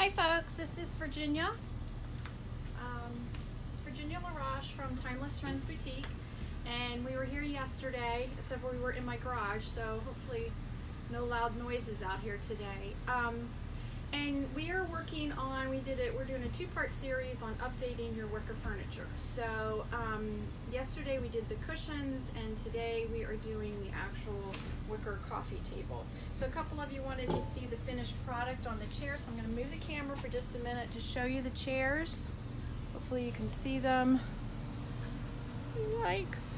Hi folks, this is Virginia. This is Virginia LaRoche from Timeless Trends Boutique, and we were here yesterday, except we were in my garage, so hopefully no loud noises out here today. And we are working on, we're doing a two-part series on updating your wicker furniture. So yesterday we did the cushions, and today we are doing the actual wicker coffee table. So a couple of you wanted to see the finished product on the chair, so I'm going to move the camera for just a minute to show you the chairs. Hopefully you can see them. Yikes.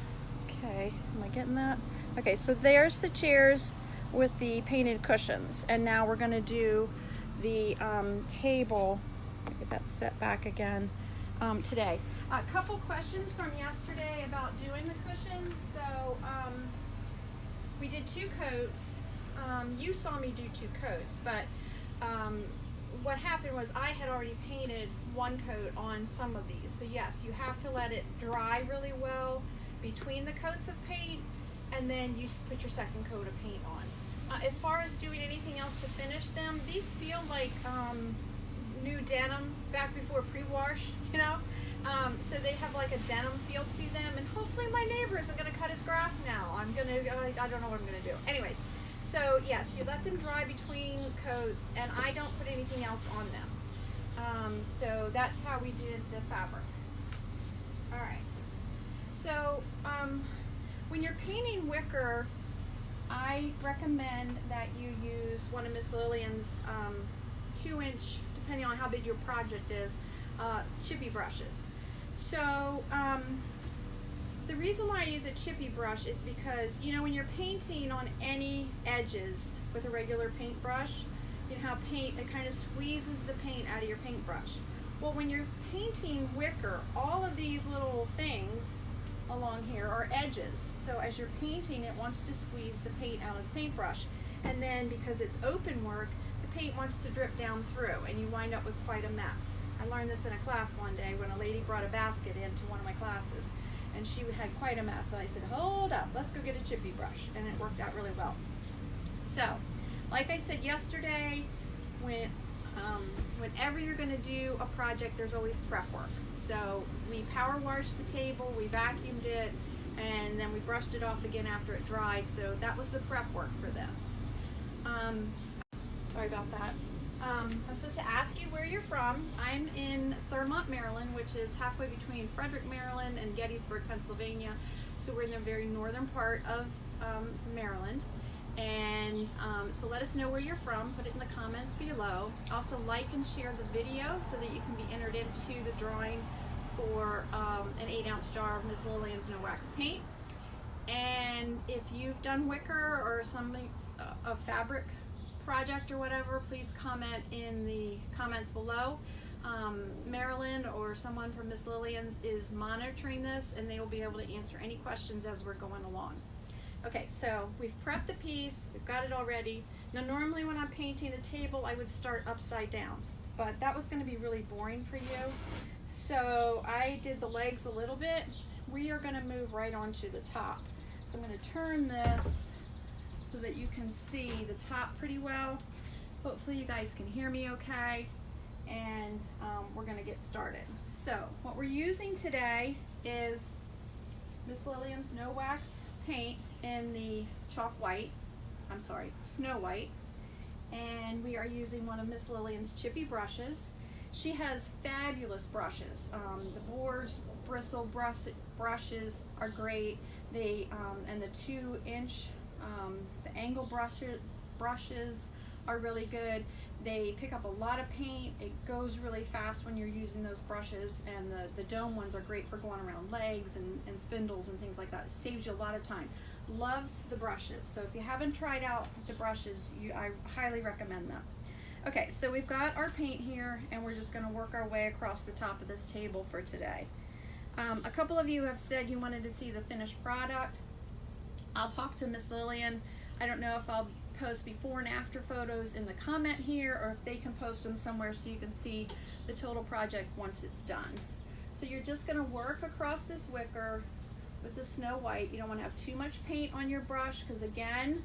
Okay, am I getting that? Okay, so there's the chairs with the painted cushions, and now we're going to do the table. Get that set back again today. A couple questions from yesterday about doing the cushions. So we did two coats. You saw me do two coats, but what happened was I had already painted one coat on some of these. So yes, you have to let it dry really well between the coats of paint, and then you put your second coat of paint on. As far as doing anything else to finish them, these feel like new denim back before pre-wash, you know? So they have like a denim feel to them, and hopefully my neighbor isn't going to cut his grass now. I don't know what I'm going to do. Anyways, so yes, you let them dry between coats, and I don't put anything else on them. So that's how we did the fabric. All right. So when you're painting wicker, I recommend that you use one of Miss Lillian's 2-inch, depending on how big your project is, chippy brushes. So the reason why I use a chippy brush is because, you know, when you're painting on any edges with a regular paintbrush, you know how paint, it kind of squeezes the paint out of your paintbrush. Well, when you're painting wicker, all of these little things along here are edges. So as you're painting, it wants to squeeze the paint out of the paintbrush. And then because it's open work, the paint wants to drip down through, and you wind up with quite a mess. I learned this in a class one day when a lady brought a basket into one of my classes, and she had quite a mess. So I said, hold up, let's go get a chippy brush, and it worked out really well. So, like I said yesterday, whenever you're going to do a project, there's always prep work. So we power washed the table, we vacuumed it, and then we brushed it off again after it dried. So that was the prep work for this. Sorry about that. I'm supposed to ask you where you're from. I'm in Thurmont, Maryland, which is halfway between Frederick, Maryland and Gettysburg, Pennsylvania. So we're in the very northern part of Maryland. And so let us know where you're from. Put it in the comments below. Also like and share the video so that you can be entered into the drawing for an 8-ounce jar of Miss Lillian's no wax paint. And if you've done wicker or something, a fabric project or whatever, please comment in the comments below. Marilyn or someone from Miss Lillian's is monitoring this, and they will be able to answer any questions as we're going along. Okay, so we've prepped the piece, we've got it all ready. Now normally when I'm painting a table, I would start upside down, but that was going to be really boring for you. So I did the legs a little bit. We are going to move right onto the top. So I'm going to turn this so that you can see the top pretty well. Hopefully you guys can hear me okay, and we're going to get started. So what we're using today is Miss Lillian's no wax paint in the chalk white, snow white, and we are using one of Miss Lillian's chippy brushes. She has fabulous brushes. The boars bristle brushes are great. They and the 2-inch the angle brushes are really good. They pick up a lot of paint. It goes really fast when you're using those brushes, and the dome ones are great for going around legs and spindles and things like that. It saves you a lot of time. Love the brushes. So if you haven't tried out the brushes, I highly recommend them. Okay, so we've got our paint here, and we're just going to work our way across the top of this table for today. A couple of you have said you wanted to see the finished product. I'll talk to Miss Lillian. I don't know if I'll post before and after photos in the comment here, or if they can post them somewhere so you can see the total project once it's done. So you're just going to work across this wicker with the snow white. You don't want to have too much paint on your brush, because again,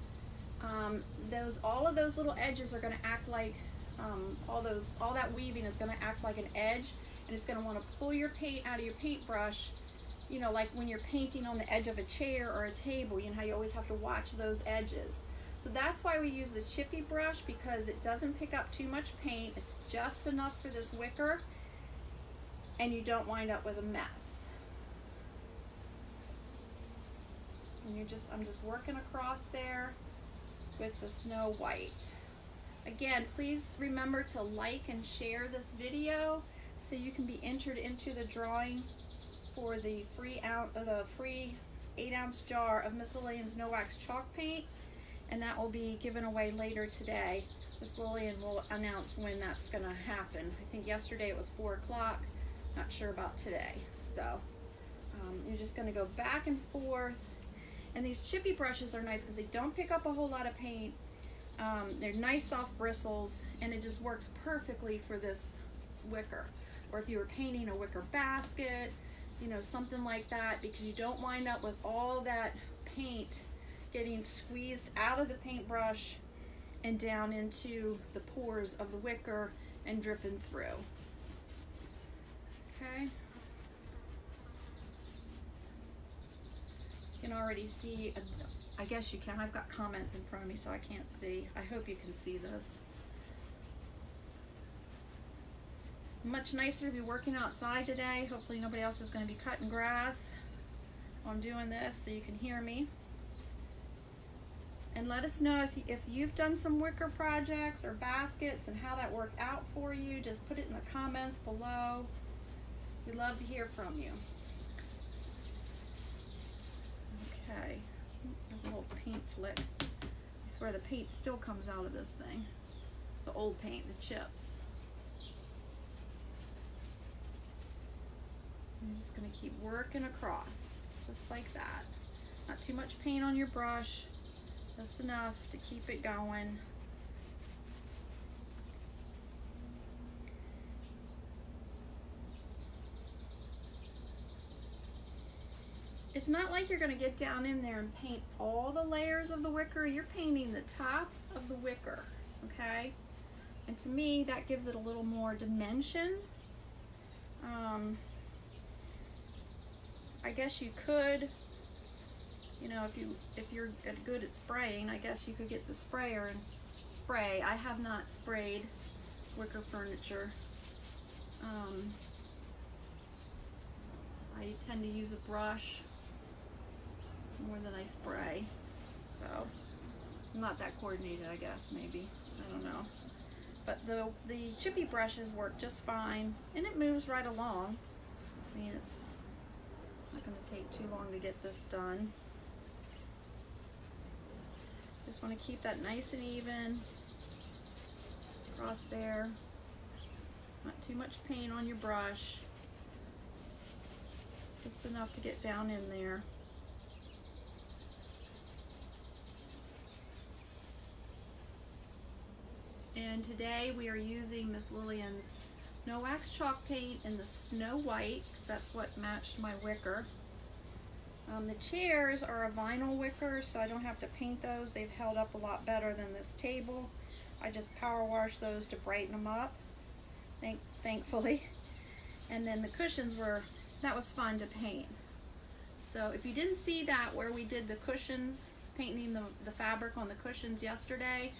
all of those little edges are going to act like all that weaving is going to act like an edge, and it's going to want to pull your paint out of your paintbrush. You know, like when you're painting on the edge of a chair or a table, you know how you always have to watch those edges. So that's why we use the chippy brush, because it doesn't pick up too much paint. It's just enough for this wicker, and you don't wind up with a mess. And I'm just working across there with the Snow White. Again, please remember to like and share this video so you can be entered into the drawing for the free 8-ounce jar of Miss Lillian's No Wax Chalk paint, and that will be given away later today. Miss Lillian will announce when that's going to happen. I think yesterday it was 4 o'clock. Not sure about today. So you're just going to go back and forth. And these chippy brushes are nice because they don't pick up a whole lot of paint. They're nice soft bristles, and it just works perfectly for this wicker. Or if you were painting a wicker basket, you know, something like that, because you don't wind up with all that paint getting squeezed out of the paintbrush and down into the pores of the wicker and dripping through. Okay. You can already see, I guess you can. I've got comments in front of me so I can't see. I hope you can see this. Much nicer to be working outside today. Hopefully nobody else is going to be cutting grass while I'm doing this, so you can hear me. And let us know if you've done some wicker projects or baskets and how that worked out for you. Just put it in the comments below. We'd love to hear from you. Okay, there's a little paint flick. I swear the paint still comes out of this thing. The old paint, the chips. I'm just going to keep working across, just like that. Not too much paint on your brush, just enough to keep it going. It's not like you're going to get down in there and paint all the layers of the wicker. You're painting the top of the wicker, okay? And to me, that gives it a little more dimension. I guess you could, you know, if you're good at spraying, I guess you could get the sprayer and spray. I have not sprayed wicker furniture. I tend to use a brush more than I spray, so I'm not that coordinated, I guess, maybe. I don't know. But the chippy brushes work just fine, and it moves right along. I mean, it's not going to take too long to get this done. Just want to keep that nice and even across there. Not too much paint on your brush. Just enough to get down in there. And today we are using Miss Lillian's No Wax Chalk paint in the Snow White, because that's what matched my wicker. The chairs are a vinyl wicker, so I don't have to paint those. They've held up a lot better than this table. I just power wash those to brighten them up, thankfully. And then the cushions that was fun to paint. So if you didn't see that where we did the cushions, painting the fabric on the cushions yesterday,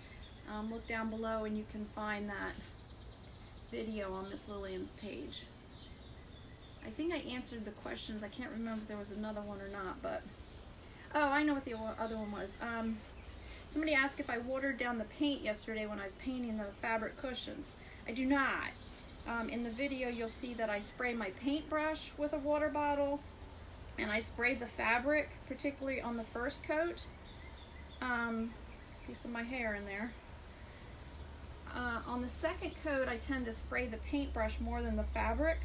look down below and you can find that video on Miss Lillian's page. I think I answered the questions. I can't remember if there was another one or not, but oh, I know what the other one was. Somebody asked if I watered down the paint yesterday when I was painting the fabric cushions. I do not. In the video you'll see that I spray my paintbrush with a water bottle, and I sprayed the fabric, particularly on the first coat. Piece of my hair in there. On the second coat, I tend to spray the paintbrush more than the fabric.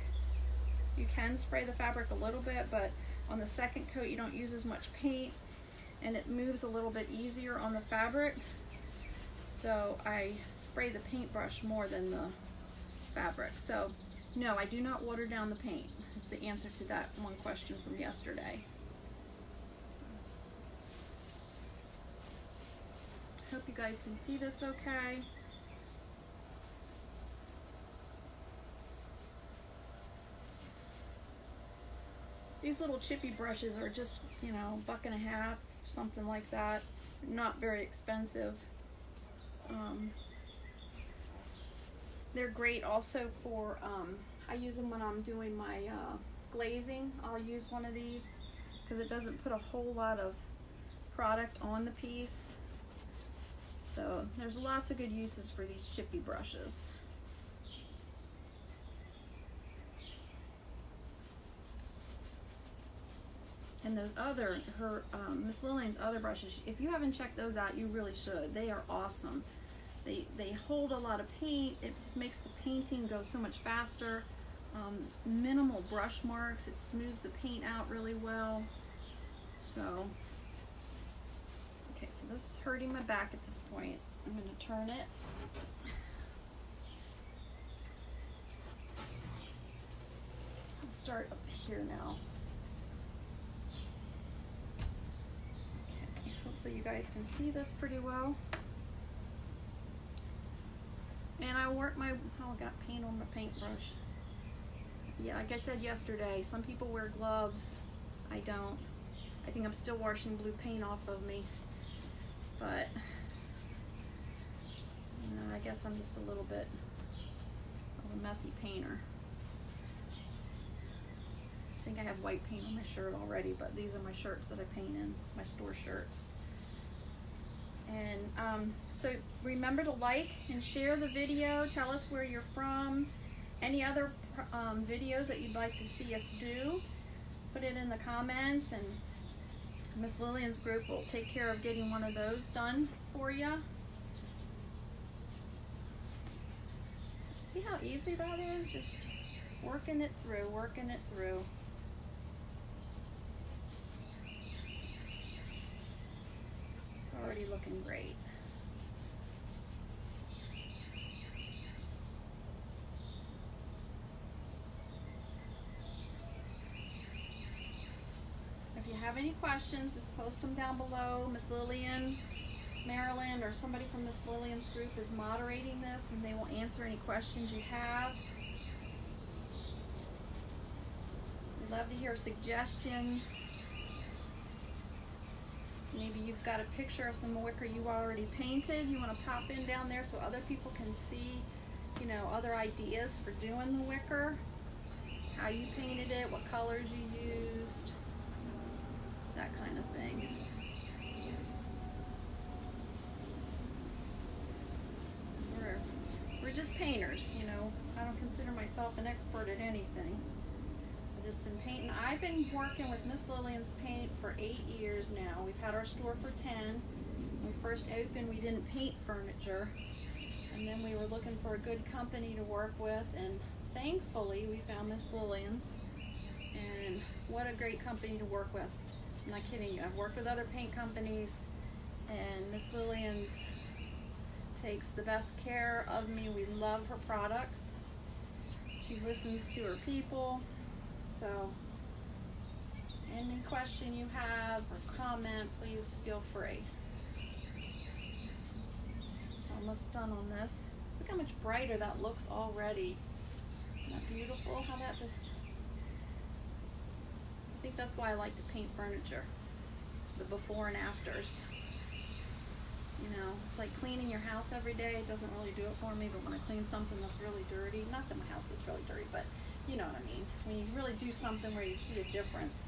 You can spray the fabric a little bit, but on the second coat you don't use as much paint, and it moves a little bit easier on the fabric. So I spray the paintbrush more than the fabric. So no, I do not water down the paint. That's the answer to that one question from yesterday. Hope you guys can see this okay. These little chippy brushes are just, you know, $1.50, something like that. Not very expensive. They're great also for, I use them when I'm doing my glazing. I'll use one of these because it doesn't put a whole lot of product on the piece. So there's lots of good uses for these chippy brushes. And those other, Miss Lillian's other brushes, if you haven't checked those out, you really should. They are awesome. They hold a lot of paint. It just makes the painting go so much faster. Minimal brush marks. It smooths the paint out really well. So, okay, so this is hurting my back at this point. I'm going to turn it. Let's start up here now. Okay, hopefully you guys can see this pretty well. And I work my, oh, I got paint on my paintbrush. Yeah, like I said yesterday, some people wear gloves. I don't. I think I'm still washing blue paint off of me. But, you know, I guess I'm just a little bit of a messy painter. I think I have white paint on my shirt already, but these are my shirts that I paint in, my store shirts. And so remember to like and share the video. Tell us where you're from. Any other videos that you'd like to see us do, put it in the comments, and Miss Lillian's group will take care of getting one of those done for you. See how easy that is? Just working it through, working it through. It's already looking great. If you have any questions, just post them down below. Miss Lillian, Marilyn, or somebody from Miss Lillian's group is moderating this, and they will answer any questions you have. We'd love to hear suggestions. Maybe you've got a picture of some wicker you already painted. You want to pop in down there so other people can see, you know, other ideas for doing the wicker. How you painted it, what colors you used. That kind of thing. We're just painters, you know. I don't consider myself an expert at anything. I've just been painting. I've been working with Miss Lillian's paint for 8 years now. We've had our store for 10. When we first opened, we didn't paint furniture. And then we were looking for a good company to work with, and thankfully we found Miss Lillian's. And what a great company to work with. I'm not kidding you. I've worked with other paint companies, and Miss Lillian's takes the best care of me. We love her products. She listens to her people. So any question you have or comment, please feel free. Almost done on this. Look how much brighter that looks already. Isn't that beautiful? How that just... I think that's why I like to paint furniture, the before and afters. You know, it's like cleaning your house every day. It doesn't really do it for me, but when I clean something that's really dirty, not that my house gets really dirty, but you know what I mean. When you really do something where you see a difference,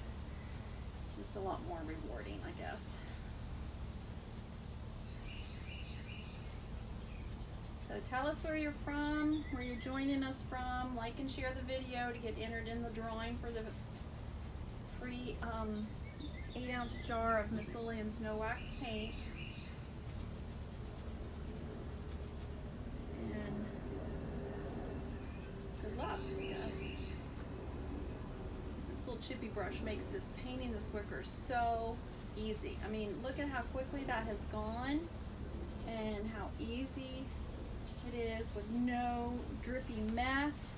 it's just a lot more rewarding, I guess. So tell us where you're from, where you're joining us from. Like and share the video to get entered in the drawing for the free 8-ounce jar of Miss Lillian's No Wax paint. And good luck, I guess. This little chippy brush makes this painting this wicker so easy. I mean, look at how quickly that has gone and how easy it is with no drippy mess.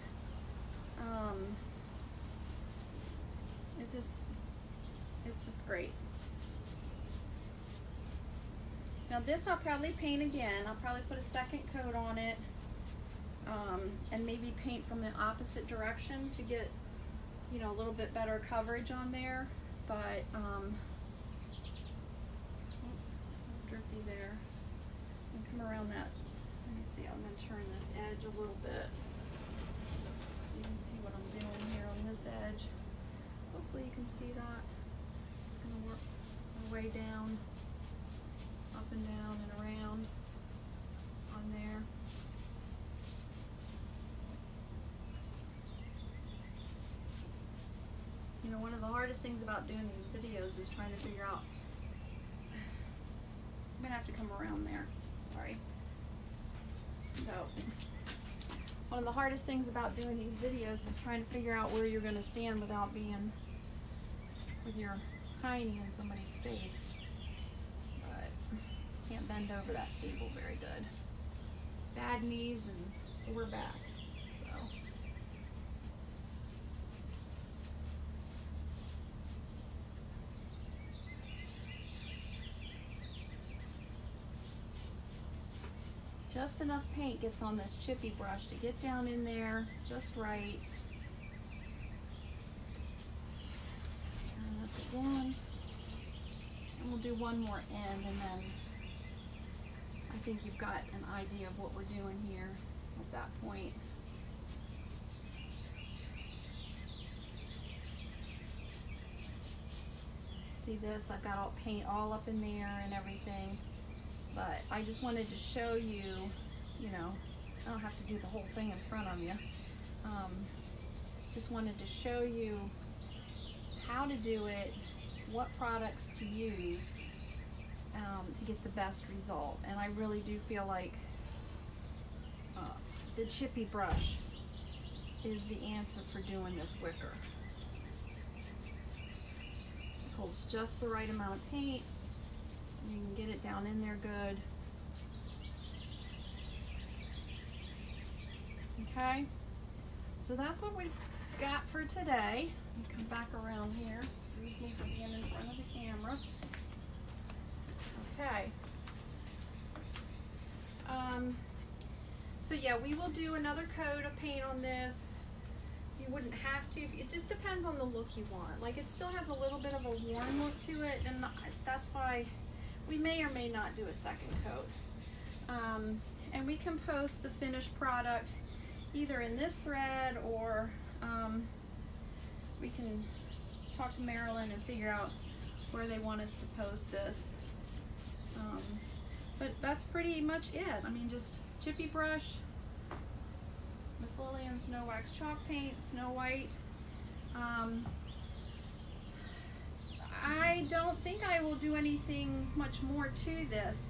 It's just great. Now this I'll probably paint again. I'll probably put a second coat on it, and maybe paint from the opposite direction to get you know, a little bit better coverage on there, but oops, drippy there. And come around that. Let me see, I'm gonna turn this edge a little bit. You can see what I'm doing here on this edge. Hopefully you can see that. Just gonna work my way down, up and down and around on there. You know, one of the hardest things about doing these videos is trying to figure out, I'm gonna have to come around there, sorry. So, one of the hardest things about doing these videos is trying to figure out where you're gonna stand without being with your hiney in somebody's face. But, can't bend over that table very good. Bad knees and sore back, so. Just enough paint gets on this chippy brush to get down in there just right. Turn this again. And we'll do one more end, and then I think you've got an idea of what we're doing here at that point. See this? I've got all paint all up in there and everything. But I just wanted to show you, you know, I don't have to do the whole thing in front of you. Just wanted to show you how to do it, what products to use to get the best result. And I really do feel like the chippy brush is the answer for doing this wicker. It holds just the right amount of paint. You can get it down in there good. Okay, so that's what we've got for today. Let me come back around here. Excuse me for being in front of the camera. Okay. So yeah, we will do another coat of paint on this. You wouldn't have to. It just depends on the look you want. Like, it still has a little bit of a worn look to it, and that's why we may or may not do a second coat. And we can post the finished product either in this thread, or we can talk to Marilyn and figure out where they want us to post this. But that's pretty much it. I mean, just chippy brush, Miss Lillian Snow Wax chalk paint, Snow White. I don't think I will do anything much more to this.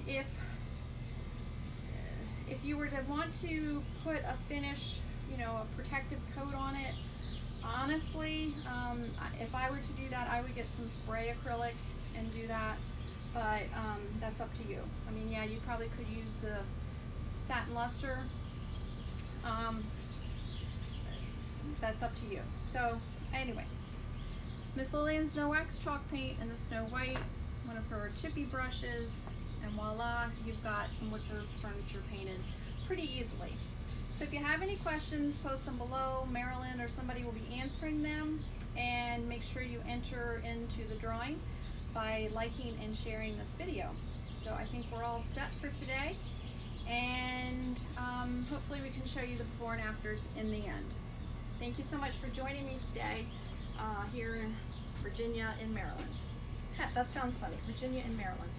If you were to want to put a finish, you know, a protective coat on it, honestly, if I were to do that, I would get some spray acrylic and do that, but that's up to you. I mean, yeah, you probably could use the satin luster. That's up to you. So anyways, Miss Lillian's Snow Wax chalk paint and the Snow White, one of her chippy brushes, and voila, you've got some wicker furniture painted pretty easily. So if you have any questions, post them below. Marilyn or somebody will be answering them, and make sure you enter into the drawing by liking and sharing this video. So I think we're all set for today, and hopefully we can show you the before and afters in the end. Thank you so much for joining me today here in Virginia in Maryland. That sounds funny, Virginia in Maryland.